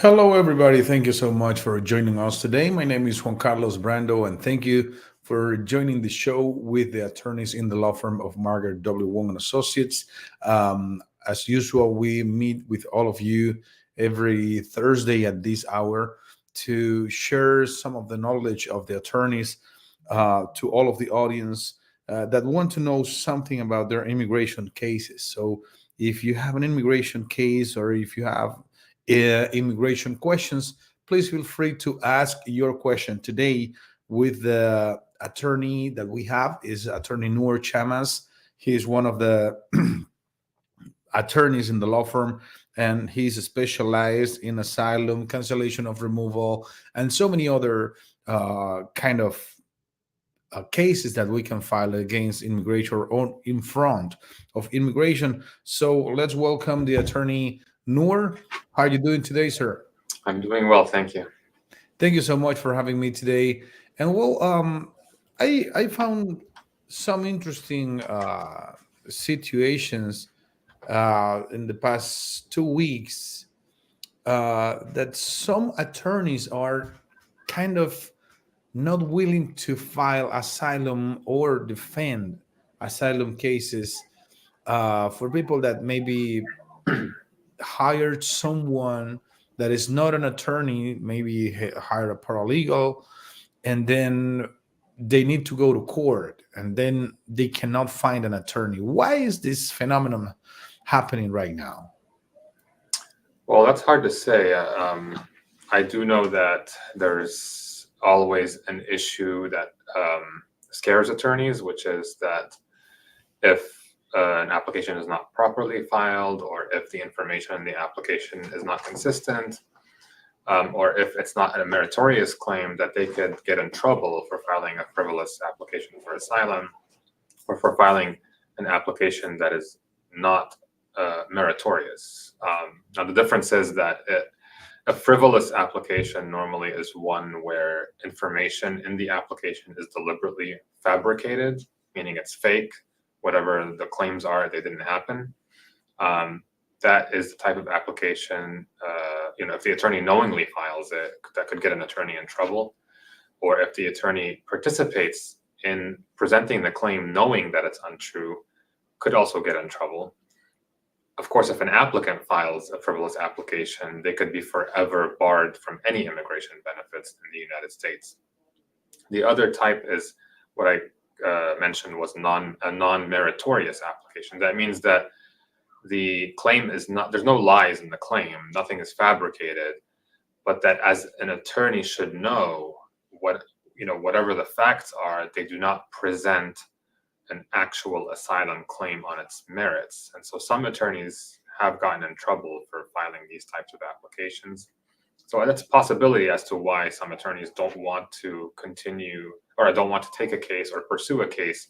Hello, everybody. Thank you so much for joining us today. My name is Juan Carlos Brando, and thank you for joining the show with the attorneys in the law firm of Margaret W. Wong and Associates. As usual, we meet with all of you every Thursday at this hour to share some of the knowledge of the attorneys to all of the audience that want to know something about their immigration cases. So, if you have an immigration case or if you have immigration questions, please feel free to ask your question today with the attorney that we have is Attorney Noor Chamas. He is one of the attorneys in the law firm, and he's specialized in asylum, cancellation of removal, and so many other kind of cases that we can file against immigration or in front of immigration. So let's welcome the attorney Noor. How are you doing today, sir? I'm doing well, thank you. Thank you so much for having me today. And I found some interesting situations in the past 2 weeks that some attorneys are kind of not willing to file asylum or defend asylum cases for people that maybe hired someone that is not an attorney, maybe hired a paralegal, and then they need to go to court and then they cannot find an attorney. Why is this phenomenon happening right now? Well, that's hard to say. I do know that there's always an issue that scares attorneys, which is that if an application is not properly filed, or if the information in the application is not consistent, or if it's not a meritorious claim, that they could get in trouble for filing a frivolous application for asylum, or for filing an application that is not meritorious. Now, the difference is that a frivolous application normally is one where information in the application is deliberately fabricated, meaning it's fake. Whatever the claims are, they didn't happen. That is the type of application, if the attorney knowingly files it, that could get an attorney in trouble. Or if the attorney participates in presenting the claim knowing that it's untrue, could also get in trouble. Of course, if an applicant files a frivolous application, they could be forever barred from any immigration benefits in the United States. The other type is what I mentioned was a non-meritorious application. That means that the claim is not, there's no lies in the claim, nothing is fabricated, but that as an attorney should know whatever the facts are, they do not present an actual asylum claim on its merits. And so some attorneys have gotten in trouble for filing these types of applications. So that's a possibility as to why some attorneys don't want to continue, or don't want to take a case or pursue a case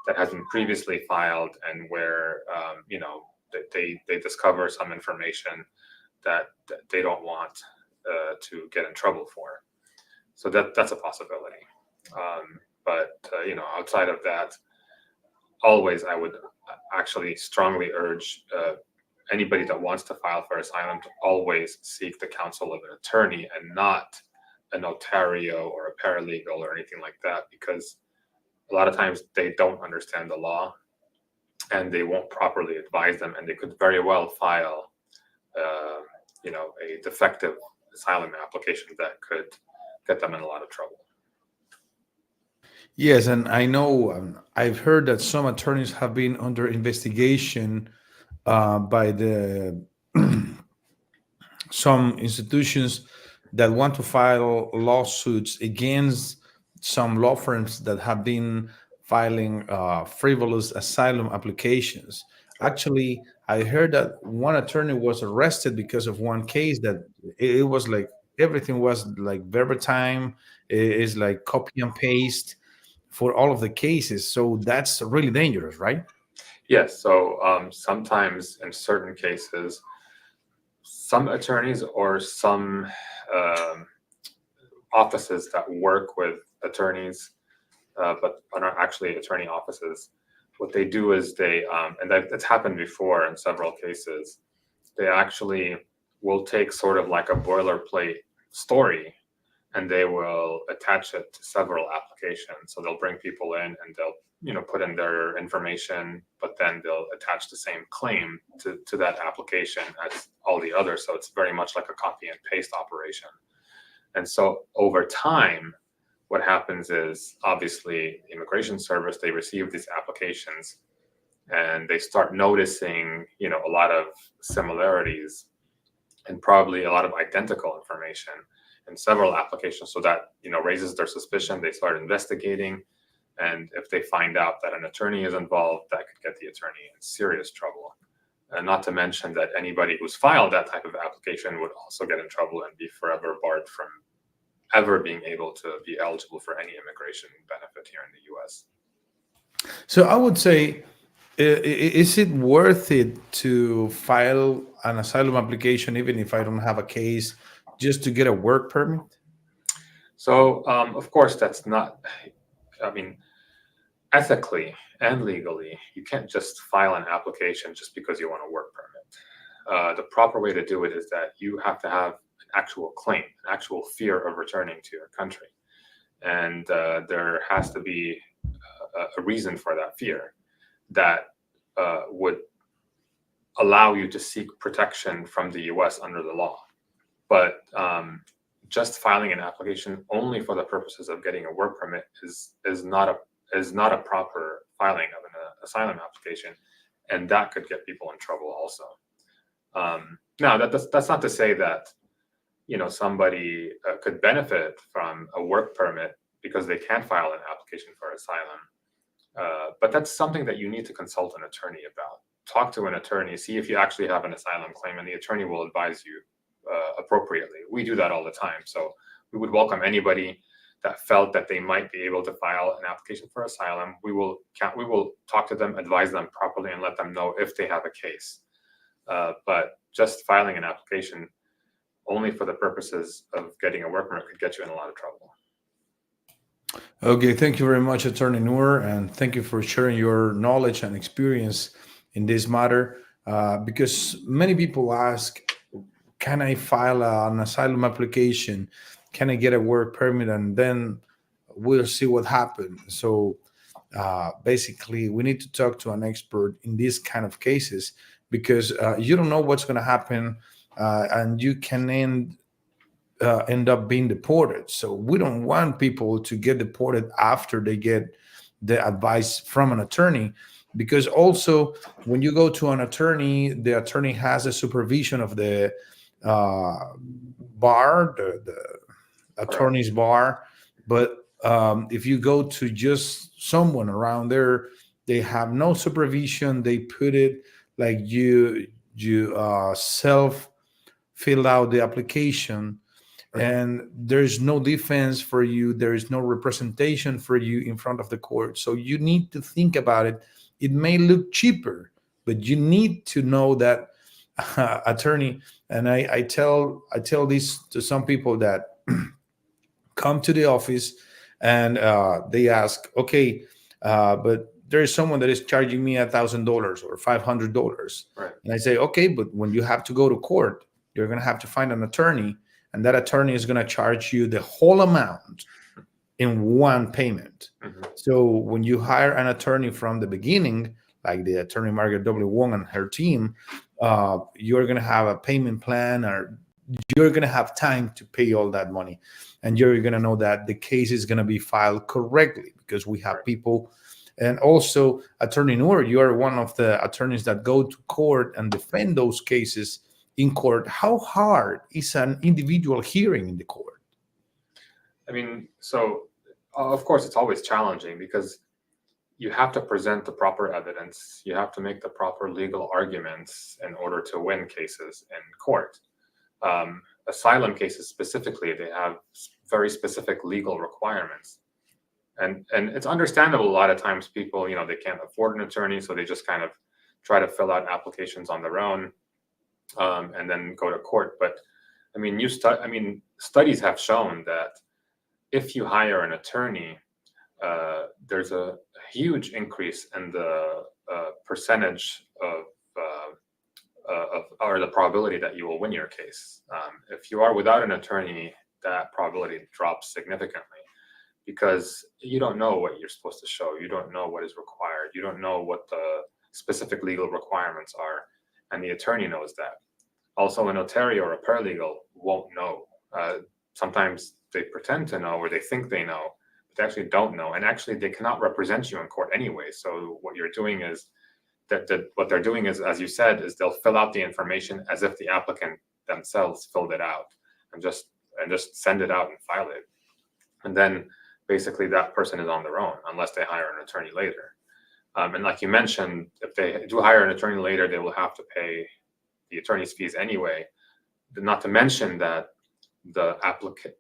that has been previously filed, and where they discover some information that they don't want to get in trouble for. So that's a possibility. But outside of that, always I would actually strongly urge anybody that wants to file for asylum to always seek the counsel of an attorney and not a notario or a paralegal or anything like that, because a lot of times they don't understand the law and they won't properly advise them, and they could very well file a defective asylum application that could get them in a lot of trouble. Yes, and I know I've heard that some attorneys have been under investigation by the some institutions that want to file lawsuits against some law firms that have been filing frivolous asylum applications. Right. Actually, I heard that one attorney was arrested because of one case that it was like everything was like verbatim, it is like copy and paste for all of the cases. So that's really dangerous, right? Yes. So sometimes in certain cases, some attorneys or some um, offices that work with attorneys, but are not actually attorney offices, what they do is they, and that's happened before in several cases, they actually will take sort of like a boilerplate story, and they will attach it to several applications. So they'll bring people in and they'll put in their information, but then they'll attach the same claim to that application as all the others. So it's very much like a copy and paste operation. And so over time, what happens is, obviously, the Immigration Service, they receive these applications and they start noticing, a lot of similarities and probably a lot of identical information in several applications. So that, raises their suspicion. They start investigating. And if they find out that an attorney is involved, that could get the attorney in serious trouble. And not to mention that anybody who's filed that type of application would also get in trouble and be forever barred from ever being able to be eligible for any immigration benefit here in the US. So I would say, is it worth it to file an asylum application even if I don't have a case, just to get a work permit? So, of course, that's not, ethically and legally, you can't just file an application just because you want a work permit. The proper way to do it is that you have to have an actual claim, an actual fear of returning to your country. And there has to be a reason for that fear that would allow you to seek protection from the US under the law. But just filing an application only for the purposes of getting a work permit is not a proper filing of an asylum application, and that could get people in trouble also. Now, that's not to say that somebody could benefit from a work permit because they can't file an application for asylum. But that's something that you need to consult an attorney about. Talk to an attorney, see if you actually have an asylum claim, and the attorney will advise you appropriately. We do that all the time. So we would welcome anybody that felt that they might be able to file an application for asylum. We will talk to them, advise them properly, and let them know if they have a case. But just filing an application only for the purposes of getting a work permit could get you in a lot of trouble. Okay, thank you very much, Attorney Noor, and thank you for sharing your knowledge and experience in this matter. Because many people ask, can I file an asylum application? Can I get a work permit? And then we'll see what happens. So basically, we need to talk to an expert in these kind of cases, because you don't know what's going to happen, and you can end up being deported. So we don't want people to get deported after they get the advice from an attorney, because also when you go to an attorney, the attorney has a supervision of the bar, the attorney's bar. But if you go to just someone around there, they have no supervision. They put it like you self fill out the application, and there's no defense for you. There is no representation for you in front of the court. So you need to think about it. It may look cheaper, but you need to know that attorney. And I tell this to some people that come to the office, and they ask, okay, but there is someone that is charging me $1,000 or $500. Right. And I say, okay, but when you have to go to court, you're going to have to find an attorney, and that attorney is going to charge you the whole amount in one payment. Mm-hmm. So when you hire an attorney from the beginning, like the attorney Margaret W. Wong and her team, you're going to have a payment plan, or you're going to have time to pay all that money. And you're going to know that the case is going to be filed correctly, because we have people. And also, Attorney Noor, you are one of the attorneys that go to court and defend those cases in court. How hard is an individual hearing in the court? So of course, it's always challenging, because you have to present the proper evidence. You have to make the proper legal arguments in order to win cases in court. Asylum cases specifically, they have very specific legal requirements. And it's understandable. A lot of times people, they can't afford an attorney, so they just kind of try to fill out applications on their own, and then go to court. But studies have shown that if you hire an attorney, there's a huge increase in the percentage or the probability that you will win your case. If you are without an attorney, that probability drops significantly because you don't know what you're supposed to show. You don't know what is required. You don't know what the specific legal requirements are, and the attorney knows that. Also, a notary or a paralegal won't know. Sometimes they pretend to know or they think they know, but they actually don't know. And actually, they cannot represent you in court anyway. So what you're doing is what they're doing is, as you said, is they'll fill out the information as if the applicant themselves filled it out and just send it out and file it. And then basically that person is on their own unless they hire an attorney later. And like you mentioned, if they do hire an attorney later, they will have to pay the attorney's fees anyway. Not to mention that the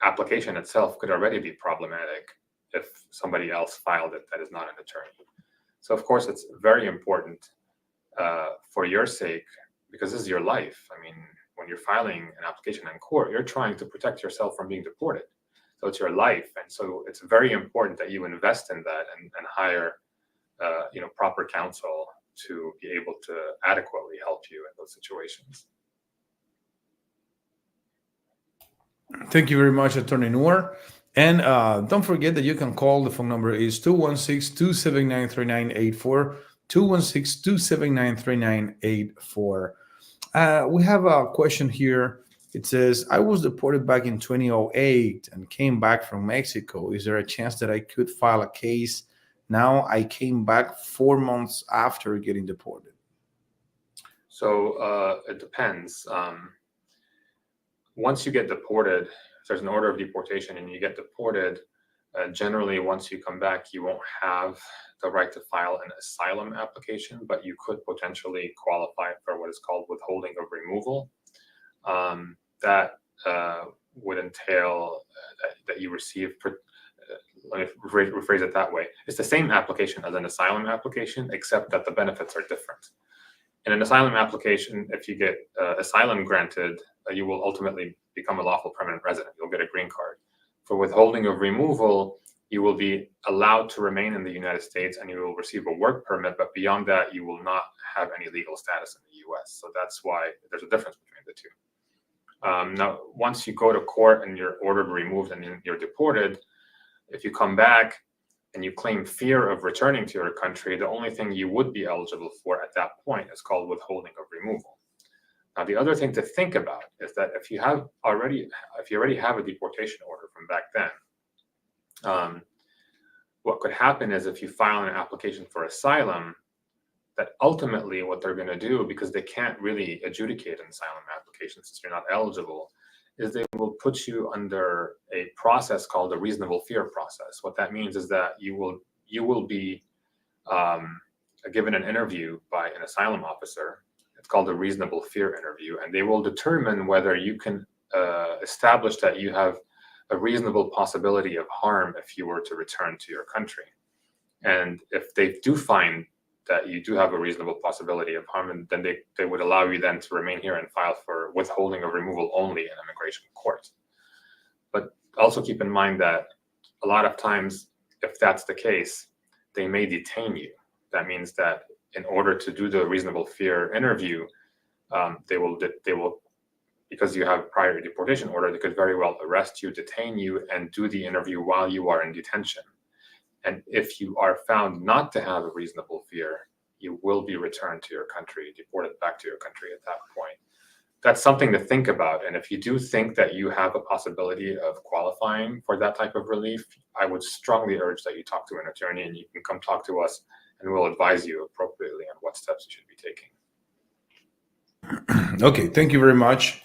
application itself could already be problematic if somebody else filed it that is not an attorney. So of course, it's very important for your sake, because this is your life. I mean, when you're filing an application in court, you're trying to protect yourself from being deported. So it's your life. And so it's very important that you invest in that and hire proper counsel to be able to adequately help you in those situations. Thank you very much, Attorney Noor. And don't forget that you can call. The phone number is 216-279-3984, 216-279-3984. We have a question here. It says, I was deported back in 2008 and came back from Mexico. Is there a chance that I could file a case? Now I came back 4 months after getting deported. So it depends. Once you get deported, if there's an order of deportation and you get deported, generally once you come back, you won't have the right to file an asylum application, but you could potentially qualify for what is called withholding of removal. That would entail that you receive, let me rephrase it that way. It's the same application as an asylum application, except that the benefits are different. In an asylum application, if you get asylum granted, you will ultimately become a lawful permanent resident. You'll get a green card. For withholding of removal, you will be allowed to remain in the United States and you will receive a work permit, but beyond that, you will not have any legal status in the US. So that's why there's a difference between the two. Now, once you go to court and you're ordered removed and you're deported, if you come back and you claim fear of returning to your country, the only thing you would be eligible for at that point is called withholding of removal. Now, the other thing to think about is that if you already have a deportation order from back then, what could happen is if you file an application for asylum, that ultimately what they're going to do, because they can't really adjudicate an asylum application since you're not eligible, is they will put you under a process called a reasonable fear process. What that means is that you will be given an interview by an asylum officer. It's called a reasonable fear interview, and they will determine whether you can establish that you have a reasonable possibility of harm if you were to return to your country. And if they do find that you do have a reasonable possibility of harm, and then they would allow you then to remain here and file for withholding of removal only in immigration court. But also keep in mind that a lot of times, if that's the case, they may detain you. That means that in order to do the reasonable fear interview, they will, because you have a prior deportation order, they could very well arrest you, detain you, and do the interview while you are in detention. And if you are found not to have a reasonable fear, you will be returned to your country, deported back to your country at that point. That's something to think about. And if you do think that you have a possibility of qualifying for that type of relief, I would strongly urge that you talk to an attorney, and you can come talk to us and we'll advise you appropriately on what steps you should be taking. Okay, thank you very much,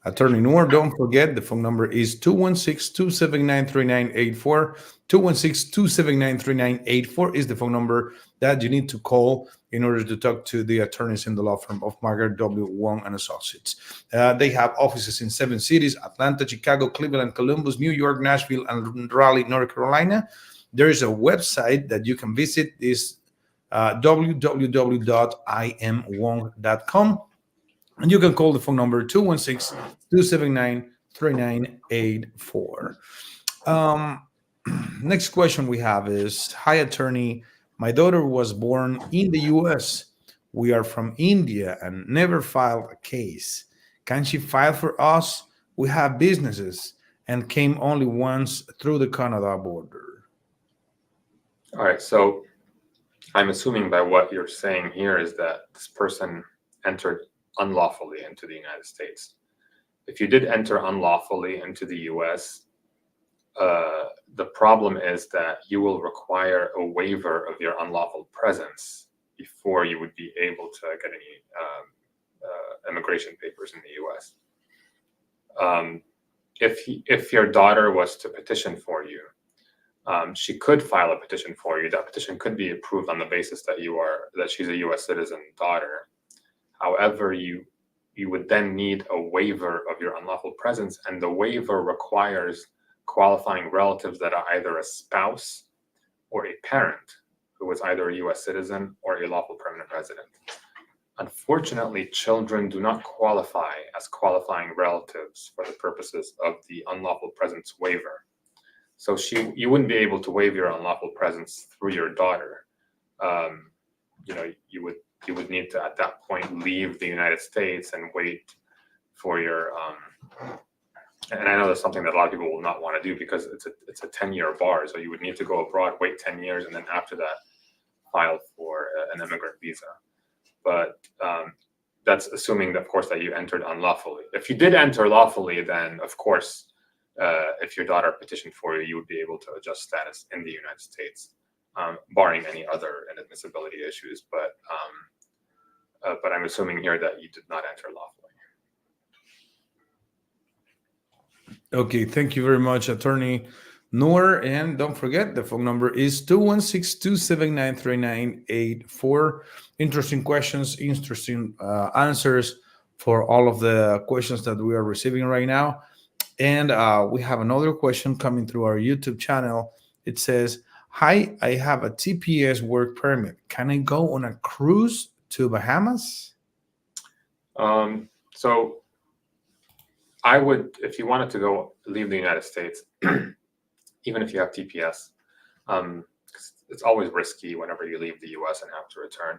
Attorney Noor. Don't forget, the phone number is 216-279-3984. 216-279-3984 is the phone number that you need to call in order to talk to the attorneys in the law firm of Margaret W. Wong and Associates. They have offices in 7 cities: Atlanta, Chicago, Cleveland, Columbus, New York, Nashville, and Raleigh, North Carolina. There is a website that you can visit. Is www.imwong.com. And you can call the phone number 216-279-3984. Next question we have is, hi, attorney. My daughter was born in the U.S. We are from India and never filed a case. Can she file for us? We have businesses and came only once through the Canada border. All right, so I'm assuming by what you're saying here is that this person entered unlawfully into the United States. If you did enter unlawfully into the US, the problem is that you will require a waiver of your unlawful presence before you would be able to get any immigration papers in the US. If your daughter was to petition for you, she could file a petition for you. That petition could be approved on the basis that she's a U.S. citizen daughter. However, you would then need a waiver of your unlawful presence, and the waiver requires qualifying relatives that are either a spouse or a parent who is either a U.S. citizen or a lawful permanent resident. Unfortunately, children do not qualify as qualifying relatives for the purposes of the unlawful presence waiver. So you wouldn't be able to waive your unlawful presence through your daughter. You would need to at that point leave the United States and wait for your. And I know that's something that a lot of people will not want to do because it's a 10-year bar. So you would need to go abroad, wait 10 years, and then after that, file for an immigrant visa. But that's assuming, of course, that you entered unlawfully. If you did enter lawfully, then of course. If your daughter petitioned for you, you would be able to adjust status in the United States, barring any other inadmissibility issues. But I'm assuming here that you did not enter lawfully. Okay, thank you very much, Attorney Noor. And don't forget, the phone number is 216-279-3984. Interesting questions, interesting answers for all of the questions that we are receiving right now. And we have another question coming through our YouTube channel. It says, hi, I have a TPS work permit. Can I go on a cruise to Bahamas? So I would, if you wanted to leave the United States, even if you have TPS, it's always risky whenever you leave the US and have to return.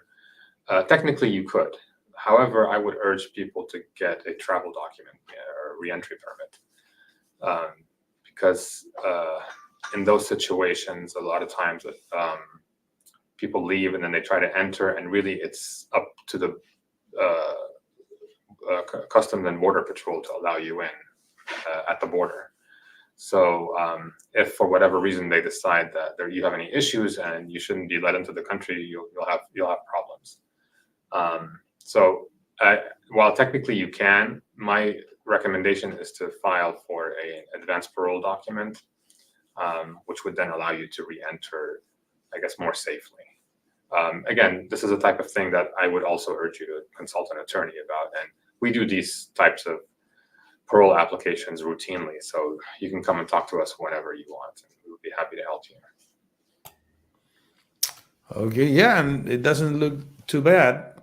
Technically, you could. However, I would urge people to get a travel document or re-entry permit. Because in those situations, a lot of times people leave and then they try to enter, and really it's up to the Customs and Border Patrol to allow you in at the border. So if for whatever reason they decide that you have any issues and you shouldn't be let into the country, you'll have problems. While technically you can, my recommendation is to file for an advanced parole document, which would then allow you to re-enter, I guess, more safely. Again, this is a type of thing that I would also urge you to consult an attorney about. And we do these types of parole applications routinely. So you can come and talk to us whenever you want, and we would be happy to help you. Okay, yeah, and it doesn't look too bad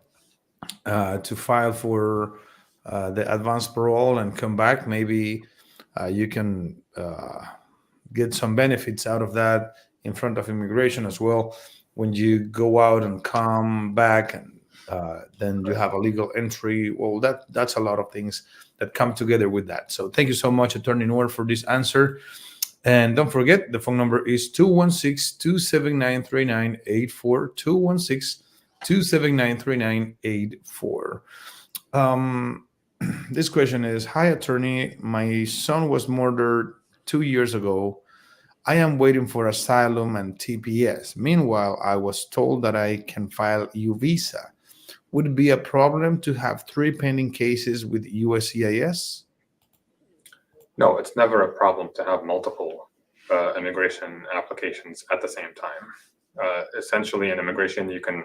to file for the advanced parole and come back. Maybe you can get some benefits out of that in front of immigration as well. When you go out and come back, and then you have a legal entry. Well, that's a lot of things that come together with that. So thank you so much, Attorney Noor, for this answer. And don't forget, the phone number is 216-279-3984, 216-279-3984. This question is, hi, attorney. My son was murdered 2 years ago. I am waiting for asylum and TPS. Meanwhile, I was told that I can file U visa. Would it be a problem to have 3 pending cases with USCIS? No, it's never a problem to have multiple immigration applications at the same time. Essentially, in immigration, you can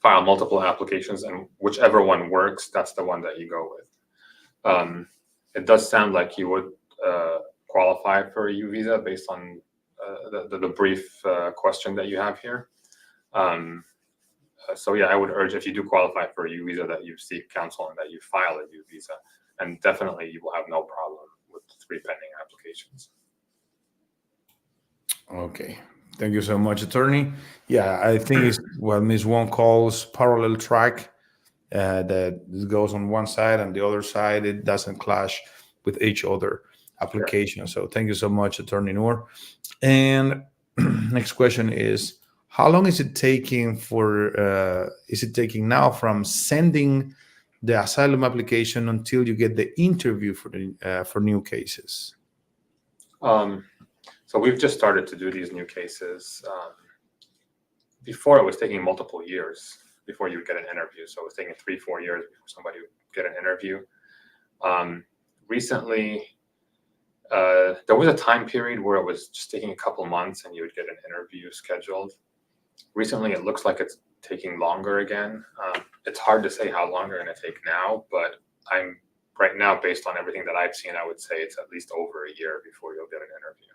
file multiple applications, and whichever one works, that's the one that you go with. It does sound like you would qualify for a U visa based on the brief question that you have here. So yeah, I would urge, if you do qualify for a U visa, that you seek counsel and that you file a U visa, and definitely you will have no problem with 3 pending applications. Okay, Thank you so much, attorney. Yeah, I think it's what Ms. Wong calls parallel track, that goes on one side and the other side. It doesn't clash with each other Sure. application. So thank you so much, Attorney Noor. And next question is, how long is it taking is it taking now from sending the asylum application until you get the interview for new cases? Um, so we've just started to do these new cases. Before it was taking multiple years before you would get an interview. So it was taking 3-4 years before somebody would get an interview. Recently, there was a time period where it was just taking a couple months and you would get an interview scheduled. Recently, it looks like it's taking longer again. It's hard to say how long they're going to take now, but I'm right now, based on everything that I've seen, I would say it's at least over a year before you'll get an interview.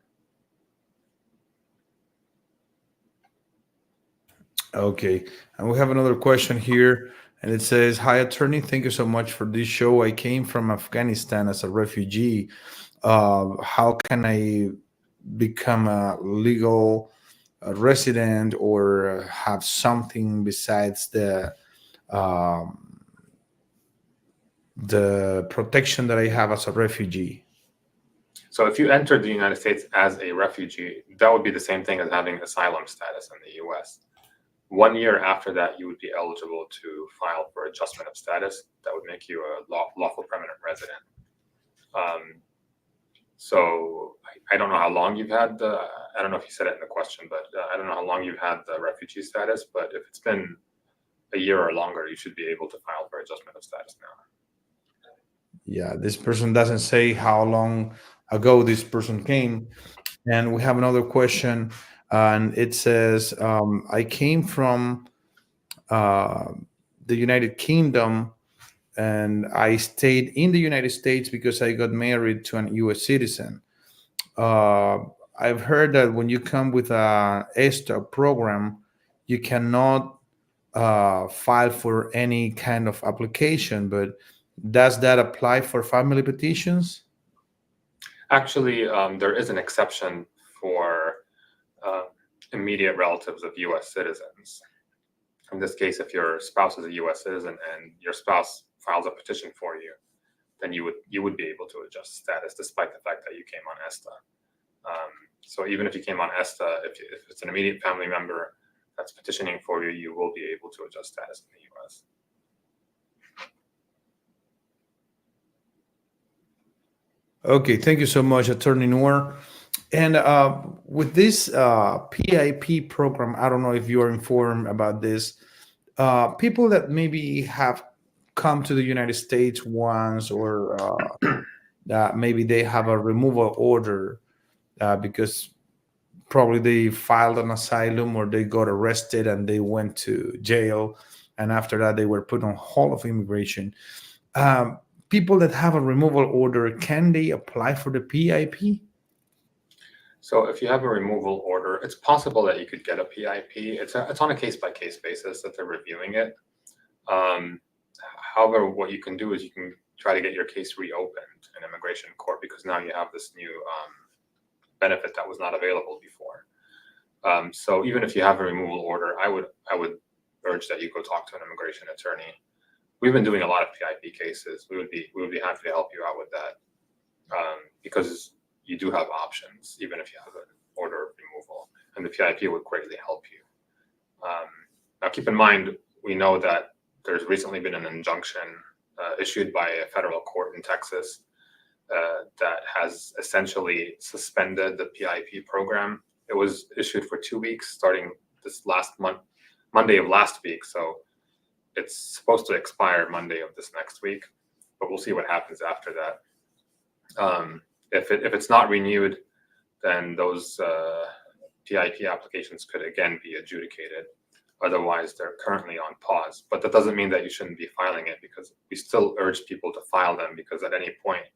Okay, and we have another question here, and it says, "Hi, attorney. Thank you so much for this show. I came from Afghanistan as a refugee. How can I become a legal resident or have something besides um, the protection that I have as a refugee?" So if you entered the United States as a refugee, that would be the same thing as having asylum status in the US. 1 year after that, you would be eligible to file for adjustment of status. That would make you a lawful permanent resident. So I don't know how long you've had I don't know if you said it in the question, but I don't know how long you've had the refugee status, but if it's been a year or longer, you should be able to file for adjustment of status now. Yeah, this person doesn't say how long ago this person came. And we have another question, and it says, I came from uh, the United Kingdom, and I stayed in the United States because I got married to an US citizen. Uh, I've heard that when you come with a ESTA program, you cannot file for any kind of application, but does that apply for family petitions? Actually, there is an exception for uh, immediate relatives of US citizens. In this case, if your spouse is a US citizen and your spouse files a petition for you, then you would be able to adjust status despite the fact that you came on ESTA. So even if you came on ESTA, if it's an immediate family member that's petitioning for you, you will be able to adjust status in the US. Okay, thank you so much, Attorney Noor. And with this PIP program, I don't know if you are informed about this. People that maybe have come to the United States once, or that maybe they have a removal order because probably they filed an asylum or they got arrested and they went to jail, and after that they were put on hold of immigration. Um, People that have a removal order, can they apply for the PIP? So if you have a removal order, it's possible that you could get a PIP. It's on a case-by-case basis that they're reviewing it. However, what you can do is you can try to get your case reopened in immigration court, because now you have this new benefit that was not available before. So even if you have a removal order, I would urge that you go talk to an immigration attorney. We've been doing a lot of PIP cases. We would be happy to help you out with that, because you do have options even if you have an order of removal, and the PIP would greatly help you. Now, keep in mind, we know that there's recently been an injunction issued by a federal court in Texas that has essentially suspended the PIP program. It was issued for 2 weeks, starting this last month, Monday of last week. So it's supposed to expire Monday of this next week, but we'll see what happens after that. If it's not renewed, then those PIP applications could again be adjudicated. Otherwise, they're currently on pause. But that doesn't mean that you shouldn't be filing it, because we still urge people to file them, because at any point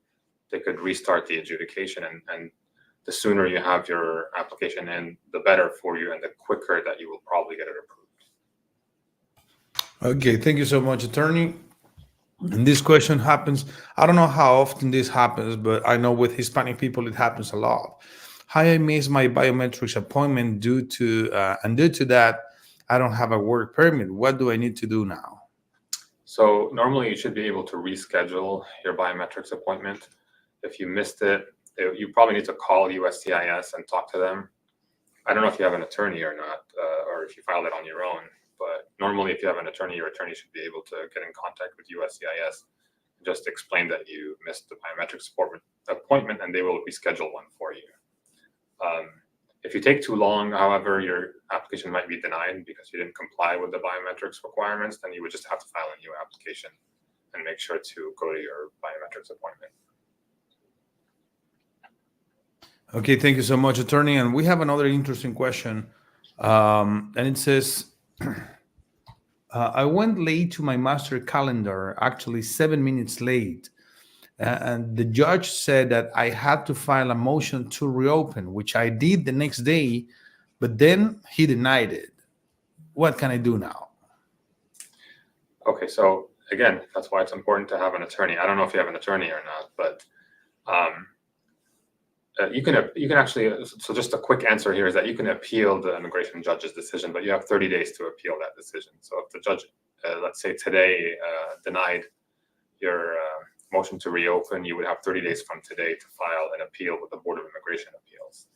they could restart the adjudication, and the sooner you have your application in, the better for you, and the quicker that you will probably get it approved. Okay, thank you so much, attorney. And this question happens, I don't know how often this happens, but I know with Hispanic people it happens a lot. Hi, I missed my biometrics appointment due to that, I don't have a work permit. What do I need to do now? So normally you should be able to reschedule your biometrics appointment. If you missed it, you probably need to call USCIS and talk to them. I don't know if you have an attorney or not, or if you filed it on your own, but normally if you have an attorney, your attorney should be able to get in contact with USCIS and just explain that you missed the biometrics appointment and they will reschedule one for you. If you take too long, however, your application might be denied because you didn't comply with the biometrics requirements, then you would just have to file a new application and make sure to go to your biometrics appointment. Okay, thank you so much, attorney. And we have another interesting question. And it says, I went late to my master calendar, actually 7 minutes late. And the judge said that I had to file a motion to reopen, which I did the next day, but then he denied it. What can I do now? Okay, so again, that's why it's important to have an attorney. I don't know if you have an attorney or not, but you can actually, so just a quick answer here is that you can appeal the immigration judge's decision, but you have 30 days to appeal that decision. So if the judge, let's say today, denied your motion to reopen, you would have 30 days from today to file an appeal with the Board of Immigration Appeals.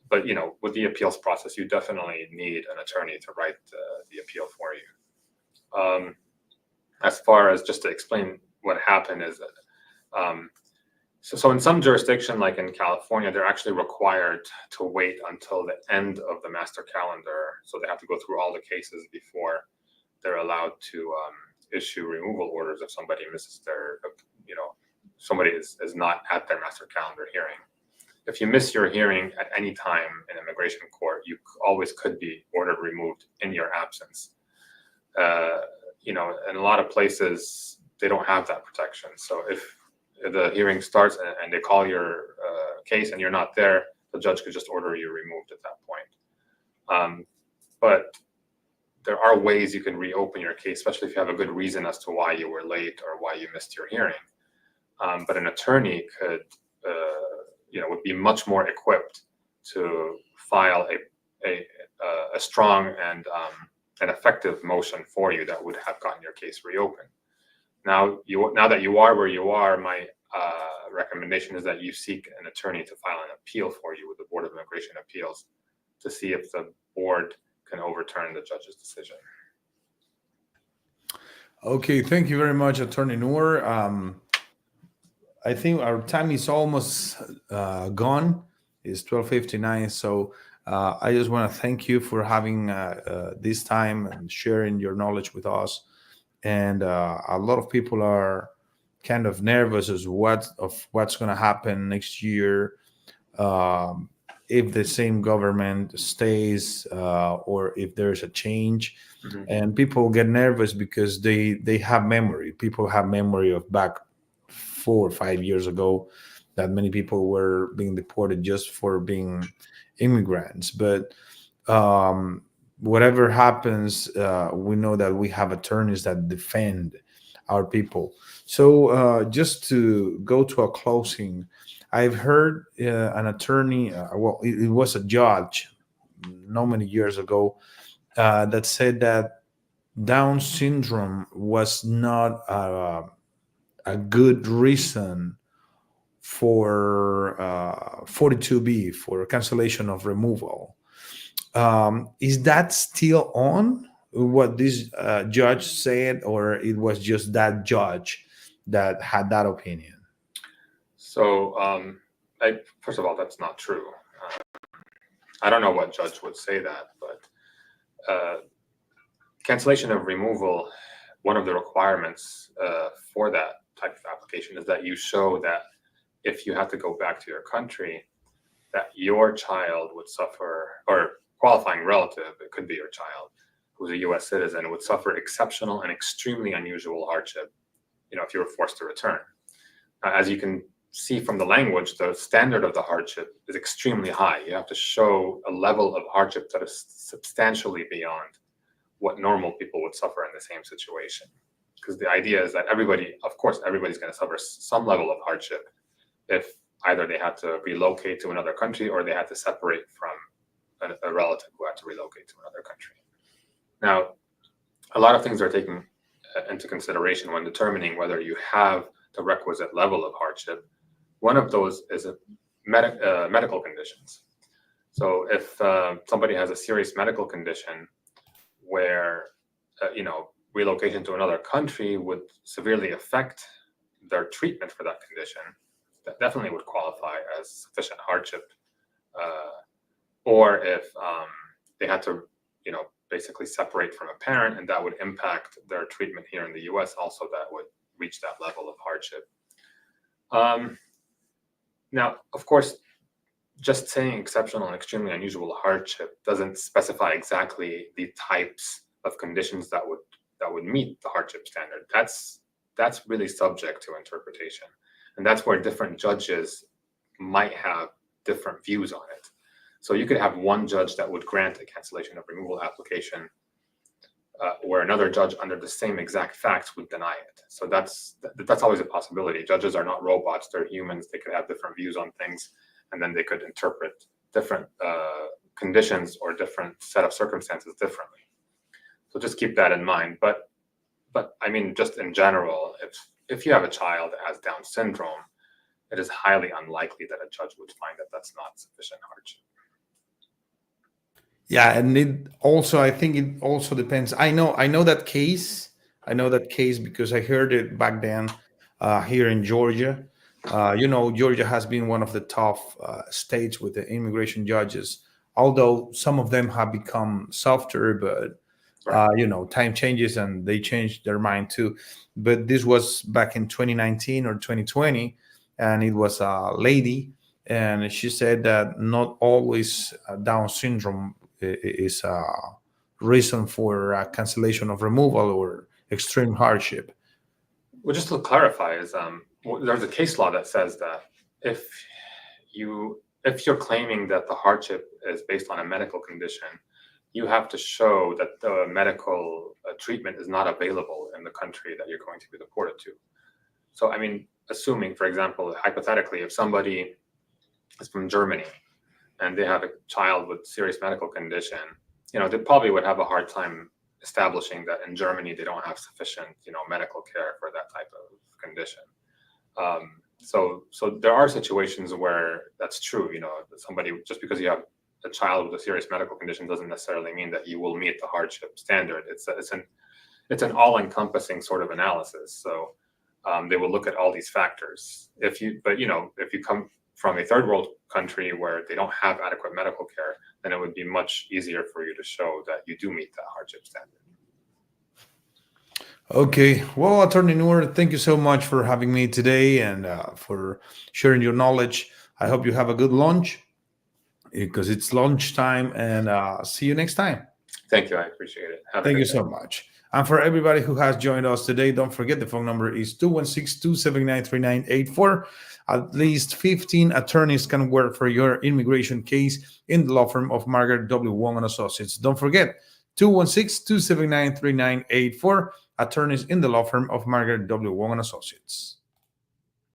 But with the appeals process, you definitely need an attorney to write the appeal for you. As far as just to explain what happened is that so in some jurisdiction, like in California, they're actually required to wait until the end of the master calendar. So they have to go through all the cases before they're allowed to issue removal orders if somebody misses their, somebody is not at their master calendar hearing. If you miss your hearing at any time in immigration court, you always could be ordered removed in your absence. In a lot of places, they don't have that protection. So if the hearing starts and they call your case and you're not there, the judge could just order you removed at that point. But there are ways you can reopen your case, especially if you have a good reason as to why you were late or why you missed your hearing. But an attorney could, would be much more equipped to file a strong and an effective motion for you that would have gotten your case reopened. Now that you are where you are, my recommendation is that you seek an attorney to file an appeal for you with the Board of Immigration Appeals to see if the board can overturn the judge's decision. Okay, thank you very much, Attorney Noor. I think our time is almost gone. It's 12:59, so I just want to thank you for having this time and sharing your knowledge with us. And a lot of people are kind of nervous as what's going to happen next year if the same government stays or if there's a change. Mhm. And people get nervous because they have memory. People have memory of back 4 or 5 years ago that many people were being deported just for being immigrants. But whatever happens, we know that we have attorneys that defend our people. So just to go to a closing, I've heard an attorney, it was a judge not many years ago, that said that Down syndrome was not a good reason for 42B, for cancellation of removal. Is that still on what this judge said, or it was just that judge that had that opinion? So, first of all, that's not true. I don't know what judge would say that, but cancellation of removal, one of the requirements for that type of application is that you show that if you have to go back to your country, that your child would suffer, or qualifying relative, it could be your child, who's a U.S. citizen, would suffer exceptional and extremely unusual hardship, if you were forced to return. As you can see from the language, the standard of the hardship is extremely high. You have to show a level of hardship that is substantially beyond what normal people would suffer in the same situation. Because the idea is that everybody's going to suffer some level of hardship if either they had to relocate to another country or they had to separate from a relative who had to relocate to another country. Now, a lot of things are taken into consideration when determining whether you have the requisite level of hardship. One of those is medical conditions. So if somebody has a serious medical condition where relocation to another country would severely affect their treatment for that condition, that definitely would qualify as sufficient hardship. Or if they had to, basically separate from a parent, and that would impact their treatment here in the U.S. also, that would reach that level of hardship. Now, of course, just saying exceptional and extremely unusual hardship doesn't specify exactly the types of conditions that would meet the hardship standard. That's really subject to interpretation, and that's where different judges might have different views on it. So you could have one judge that would grant a cancellation of removal application, where another judge under the same exact facts would deny it. So that's always a possibility. Judges are not robots; they're humans. They could have different views on things, and then they could interpret different conditions or different set of circumstances differently. So just keep that in mind. But I mean, just in general, if you have a child that has Down syndrome, it is highly unlikely that a judge would find that that's not sufficient hardship. Yeah, and I think it also depends. I know that case. I know that case because I heard it back then here in Georgia. Georgia has been one of the tough states with the immigration judges, although some of them have become softer, but time changes and they changed their mind too. But this was back in 2019 or 2020, and it was a lady, and she said that not always Down syndrome is a reason for cancellation of removal or extreme hardship. Well, just to clarify, there's a case law that says that if you're claiming that the hardship is based on a medical condition, you have to show that the medical treatment is not available in the country that you're going to be deported to. So, I mean, assuming, for example, hypothetically, if somebody is from Germany and they have a child with serious medical condition, they probably would have a hard time establishing that in Germany they don't have sufficient, medical care for that type of condition. So there are situations where that's true. Somebody, just because you have a child with a serious medical condition doesn't necessarily mean that you will meet the hardship standard. It's an all-encompassing sort of analysis. So they will look at all these factors. If you come from a third world country where they don't have adequate medical care, then it would be much easier for you to show that you do meet that hardship standard. Okay. Well, Attorney Noor, thank you so much for having me today and for sharing your knowledge. I hope you have a good lunch because it's lunchtime, and see you next time. Thank you. I appreciate it. Thank you so much. And for everybody who has joined us today, don't forget the phone number is 216-279-3984. At least 15 attorneys can work for your immigration case in the law firm of Margaret W. Wong and Associates. Don't forget, 216-279-3984, attorneys in the law firm of Margaret W. Wong and Associates.